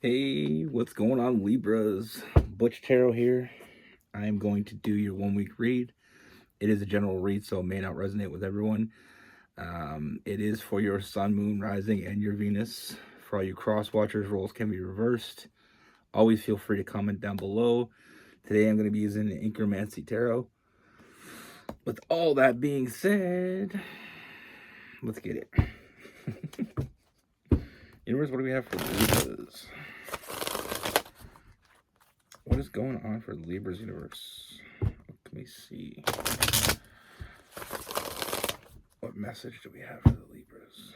Hey, what's going on, Libras? Butch here. I am going to do your 1 week read. It is a general read, so it may not resonate with everyone. It is for your sun, moon, rising, and your Venus. For all you cross watchers, roles can be reversed. Always feel free to comment down below. Today I'm going to be using the Incromancy Tarot. With all that being said, let's get it. Universe, what do we have for Libras? What is going on for Libra's universe? Let me see. What message do we have for the Libras?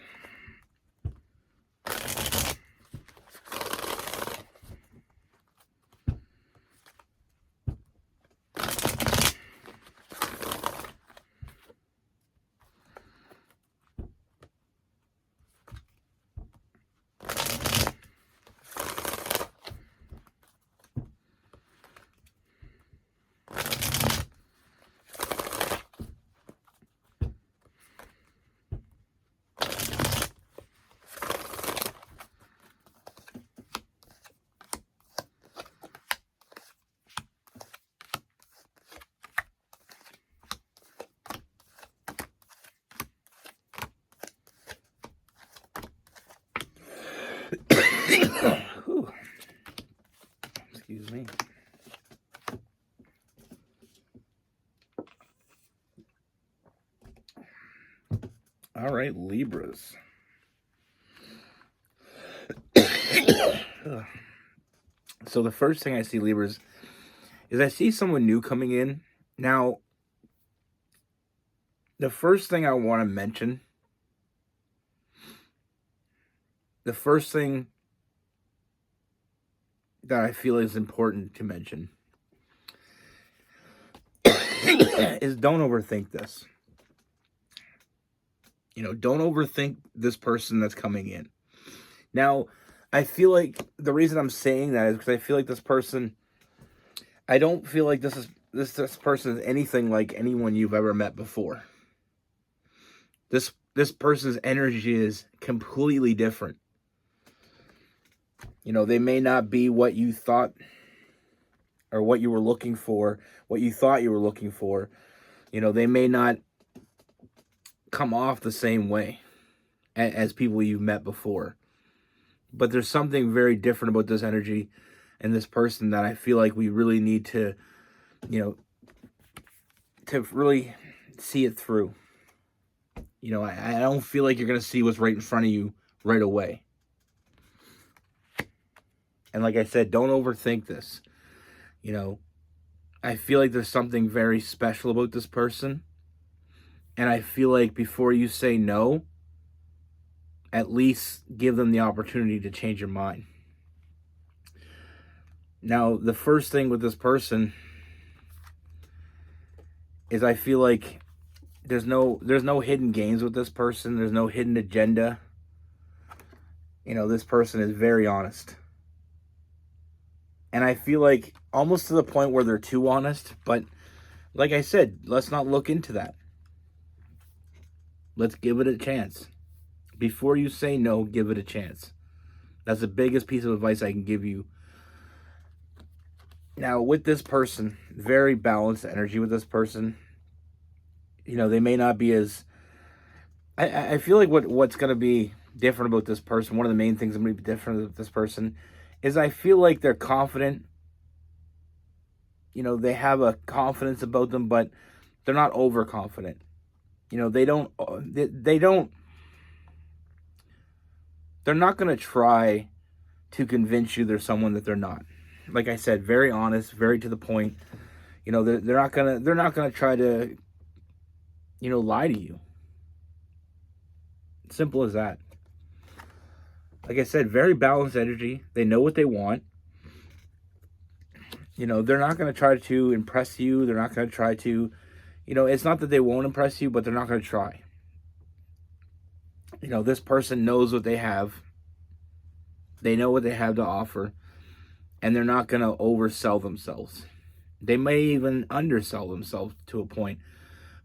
Excuse me. All right, Libras. So the first thing I see, Libras, is I see someone new coming in. Now, the first thing I want to mention, the first thing that I feel is important to mention is don't overthink this. Don't overthink this person that's coming in. Now, I feel like the reason I'm saying that is because I feel like this person, I don't feel like this person is anything like anyone you've ever met before. This person's energy is completely different. They may not be what you thought or what you were looking for, what you thought you were looking for. They may not come off the same way as people you've met before. But there's something very different about this energy and this person that I feel like we really need to, to really see it through. I don't feel like you're going to see what's right in front of you right away. And like I said, don't overthink this. I feel like there's something very special about this person. And I feel like before you say no, at least give them the opportunity to change your mind. Now, the first thing with this person is I feel like there's no hidden games with this person. There's no hidden agenda. This person is very honest. And I feel like almost to the point where they're too honest. But like I said, let's not look into that. Let's give it a chance. Before you say no, give it a chance. That's the biggest piece of advice I can give you. Now, with this person, very balanced energy with this person. They may not be as... I feel like what's going to be different about this person, one of the main things that may be different with this person, is I feel like they're confident. They have a confidence about them, but they're not overconfident. They're not going to try to convince you they're someone that they're not. Like I said, very honest, very to the point. They're not gonna try to, lie to you. Simple as that. Like I said, very balanced energy. They know what they want. They're not going to try to impress you. They're not going to try to, it's not that they won't impress you, but they're not going to try. This person knows what they have. They know what they have to offer. And they're not going to oversell themselves. They may even undersell themselves to a point.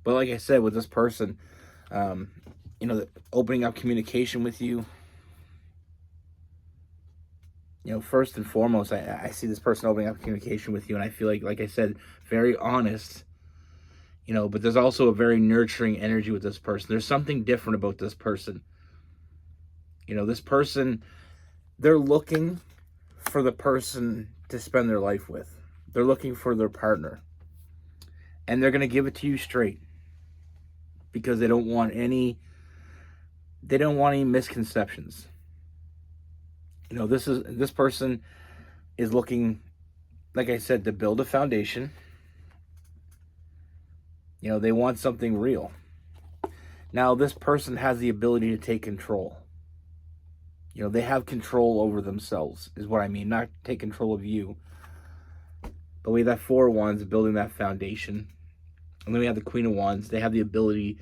But like I said, with this person, opening up communication with you, You know, first and foremost, I see this person opening up communication with you, and I feel like I said, very honest, you know, but there's also a very nurturing energy with this person. There's something different about this person. You know, this person, they're looking for the person to spend their life with. They're looking for their partner. And they're going to give it to you straight because they don't want any misconceptions. You know, this person is looking, like I said, to build a foundation. You know, they want something real. Now, this person has the ability to take control. You know, they have control over themselves, is what I mean. Not take control of you. But we have that Four of Wands building that foundation. And then we have the Queen of Wands. They have the ability,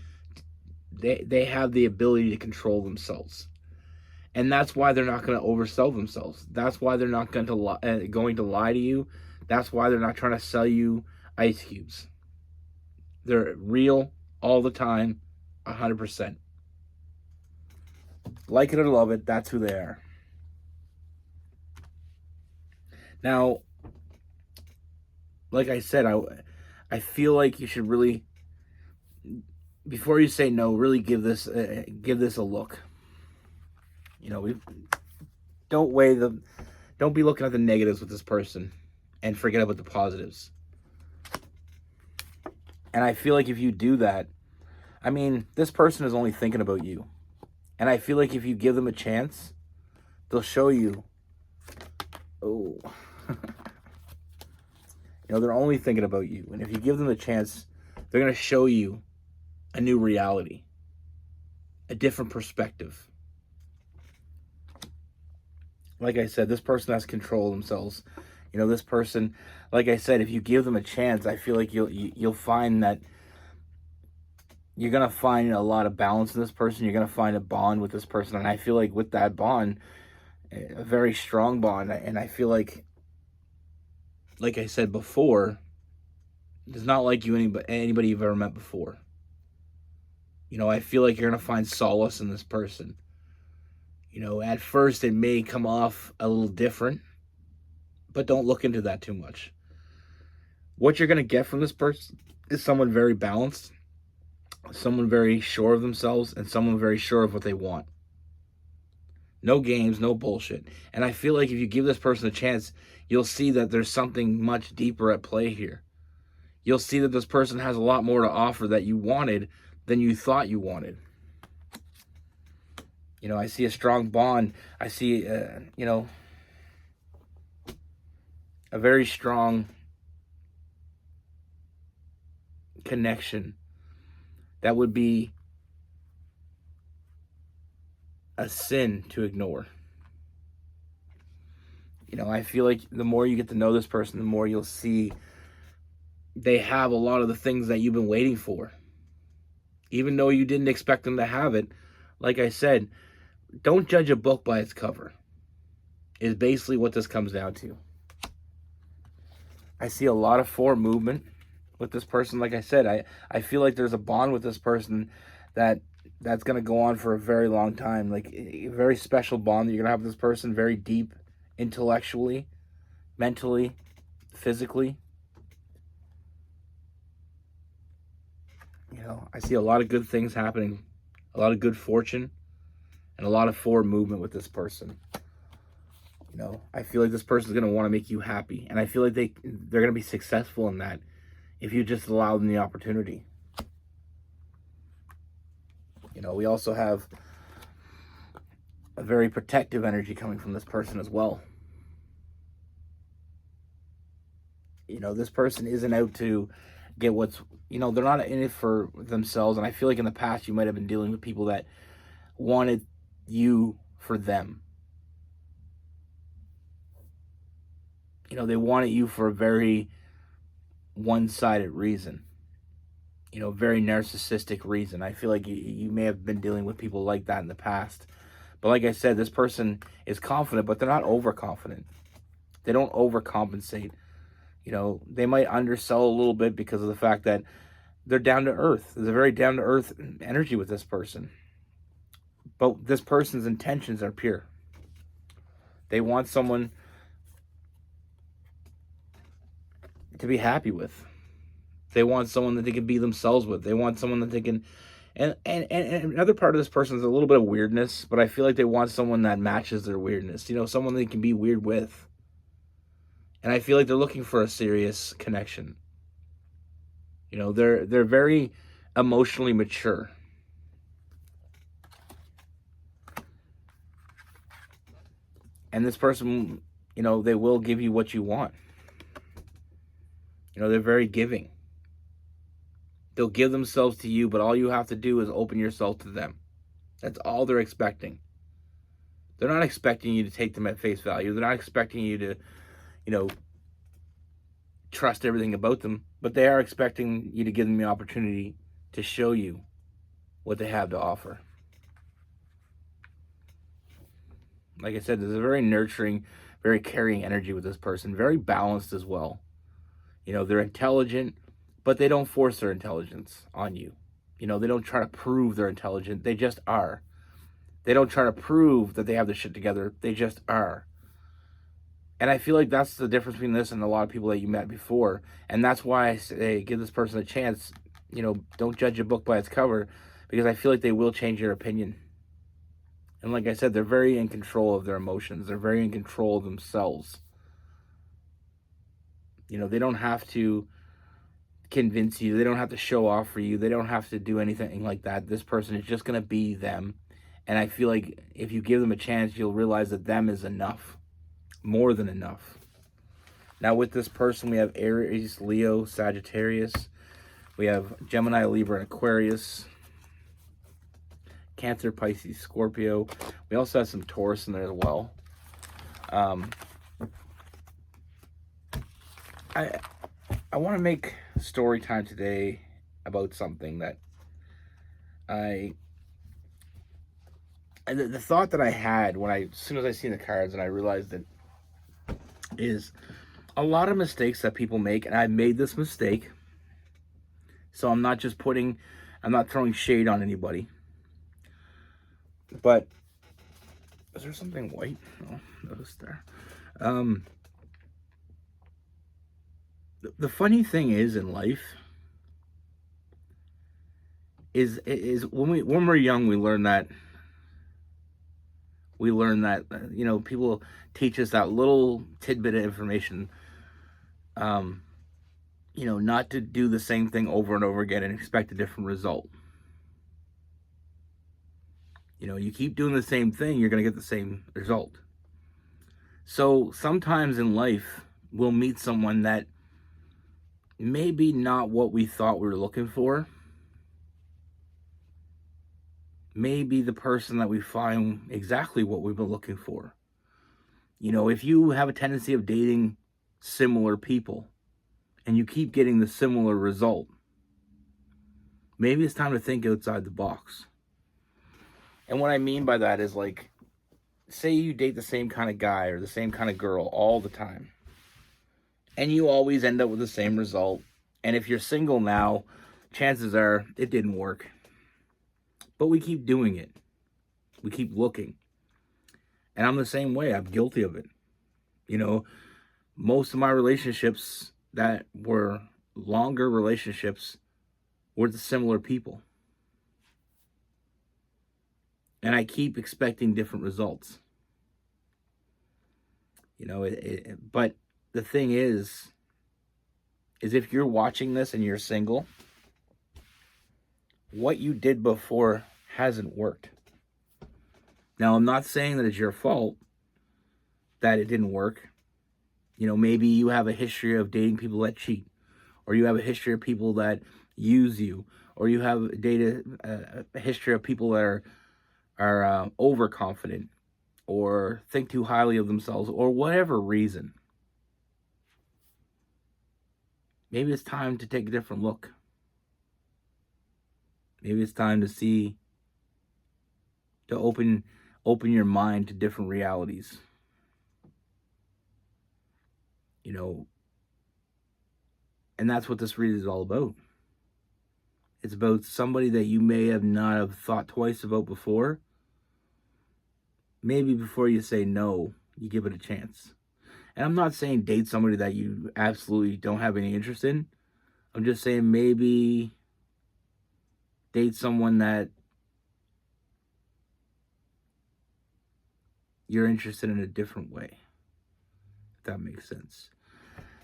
they have the ability to control themselves. And that's why they're not going to oversell themselves. That's why they're not going to lie to you. That's why they're not trying to sell you ice cubes. They're real all the time, 100%. Like it or love it, that's who they are. Now, like I said, I feel like you should really, before you say no, really give this a look. You know, don't be looking at the negatives with this person and forget about the positives. And I feel like if you do that, I mean, this person is only thinking about you. And I feel like if you give them a chance, they'll show you. Oh. You know, they're only thinking about you. And if you give them a chance, they're going to show you a new reality, a different perspective. Like I said, this person has control of themselves. You know, this person, like I said, if you give them a chance, I feel like you'll find that you're going to find a lot of balance in this person. You're going to find a bond with this person. And I feel like with that bond, a very strong bond. And I feel like I said before, it's not like you anybody you've ever met before. You know, I feel like you're going to find solace in this person. You know, at first it may come off a little different, but don't look into that too much. What you're going to get from this person is someone very balanced, someone very sure of themselves, and someone very sure of what they want. No games, no bullshit. And I feel like if you give this person a chance, you'll see that there's something much deeper at play here. You'll see that this person has a lot more to offer that you wanted than you thought you wanted. You know, I see a strong bond. I see, you know, a very strong connection that would be a sin to ignore. You know, I feel like the more you get to know this person, the more you'll see they have a lot of the things that you've been waiting for. Even though you didn't expect them to have it, like I said, don't judge a book by its cover, is basically what this comes down to. I see a lot of forward movement with this person. Like I said, I feel like there's a bond with this person that's going to go on for a very long time. Like a very special bond that you're going to have with this person, very deep intellectually, mentally, physically. You know, I see a lot of good things happening, a lot of good fortune, and a lot of forward movement with this person. You know, I feel like this person's going to want to make you happy. And I feel like they're going to be successful in that if you just allow them the opportunity. You know, we also have a very protective energy coming from this person as well. You know, this person isn't out to get what's, you know, they're not in it for themselves. And I feel like in the past you might have been dealing with people that wanted you for them. You know, they wanted you for a very one-sided reason. You know, very narcissistic reason. I feel like you may have been dealing with people like that in the past. But like I said, this person is confident, but they're not overconfident. They don't overcompensate. You know, they might undersell a little bit because of the fact that they're down to earth. There's a very down to earth energy with this person. But this person's intentions are pure. They want someone to be happy with. They want someone that they can be themselves with. They want someone that they can, and another part of this person is a little bit of weirdness, but I feel like they want someone that matches their weirdness. Someone they can be weird with. And I feel like they're looking for a serious connection. They're very emotionally mature. And this person, they will give you what you want. They're very giving. They'll give themselves to you, but all you have to do is open yourself to them. That's all they're expecting. They're not expecting you to take them at face value. They're not expecting you to, trust everything about them, but they are expecting you to give them the opportunity to show you what they have to offer. Like I said, there's a very nurturing, very caring energy with this person, very balanced as well. They're intelligent, but they don't force their intelligence on you. They don't try to prove they're intelligent. They just are. They don't try to prove that they have their shit together. They just are. And I feel like that's the difference between this and a lot of people that you met before. And that's why I say give this person a chance. Don't judge a book by its cover, because I feel like they will change your opinion. And like I said, they're very in control of their emotions. They're very in control of themselves. They don't have to convince you. They don't have to show off for you. They don't have to do anything like that. This person is just going to be them. And I feel like if you give them a chance, you'll realize that them is enough. More than enough. Now with this person, we have Aries, Leo, Sagittarius. We have Gemini, Libra, and Aquarius. Cancer, Pisces, Scorpio. We also have some Taurus in there as well. I want to make story time today about something that the thought that I had as soon as I seen the cards and I realized it is a lot of mistakes that people make, and I made this mistake. So I'm not throwing shade on anybody. But is there something white? Oh, noticed there. The funny thing is in life is when we're young, we learn that people teach us that little tidbit of information, not to do the same thing over and over again and expect a different result. You keep doing the same thing, you're going to get the same result. So sometimes in life, we'll meet someone that maybe not what we thought we were looking for. Maybe the person that we find exactly what we've been looking for. If you have a tendency of dating similar people and you keep getting the similar result, maybe it's time to think outside the box. And what I mean by that is, like, say you date the same kind of guy or the same kind of girl all the time, and you always end up with the same result. And if you're single now, chances are it didn't work. But we keep doing it. We keep looking. And I'm the same way. I'm guilty of it. Most of my relationships that were longer relationships were with similar people. And I keep expecting different results. But the thing is if you're watching this and you're single, what you did before hasn't worked. Now, I'm not saying that it's your fault that it didn't work. Maybe you have a history of dating people that cheat, or you have a history of people that use you, or you have a history of people that are overconfident or think too highly of themselves, or whatever reason. Maybe it's time to take a different look. Maybe it's time to open your mind to different realities. And that's what this read is all about. It's about somebody that you may have not have thought twice about before. Maybe before you say no, you give it a chance. And I'm not saying date somebody that you absolutely don't have any interest in. I'm just saying maybe date someone that you're interested in a different way. If that makes sense.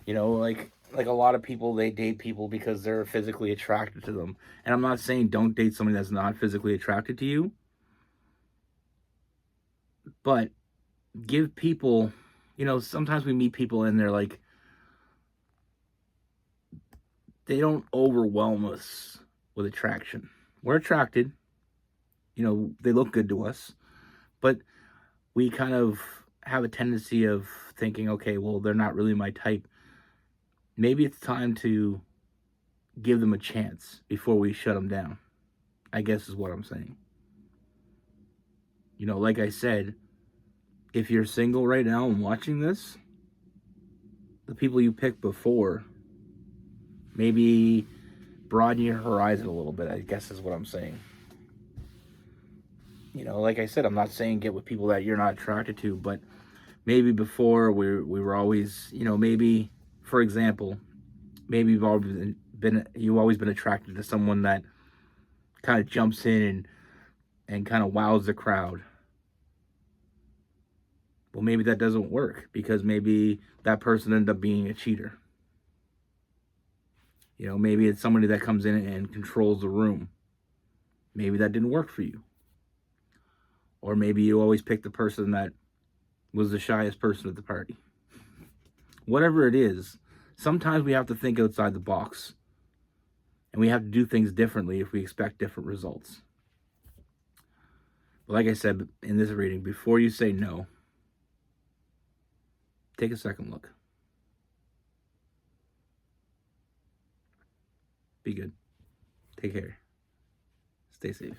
You know, like a lot of people, they date people because they're physically attracted to them. And I'm not saying don't date somebody that's not physically attracted to you, but give people, you know, sometimes we meet people and they're like, they don't overwhelm us with attraction. We're attracted, you know, they look good to us, but we kind of have a tendency of thinking, okay, well, they're not really my type. Maybe it's time to give them a chance before we shut them down, I guess is what I'm saying. You know, like I said, if you're single right now and watching this, the people you picked before, maybe broaden your horizon a little bit, I guess is what I'm saying. You know, like I said, I'm not saying get with people that you're not attracted to, but maybe before we were always, you know, maybe, for example, maybe you've always been attracted to someone that kind of jumps in and kind of wows the crowd. Well, maybe that doesn't work because maybe that person ended up being a cheater. You know, maybe it's somebody that comes in and controls the room. Maybe that didn't work for you. Or maybe you always pick the person that was the shyest person at the party. Whatever it is, sometimes we have to think outside the box. And we have to do things differently if we expect different results. But like I said in this reading, before you say no, take a second look. Be good. Take care. Stay safe.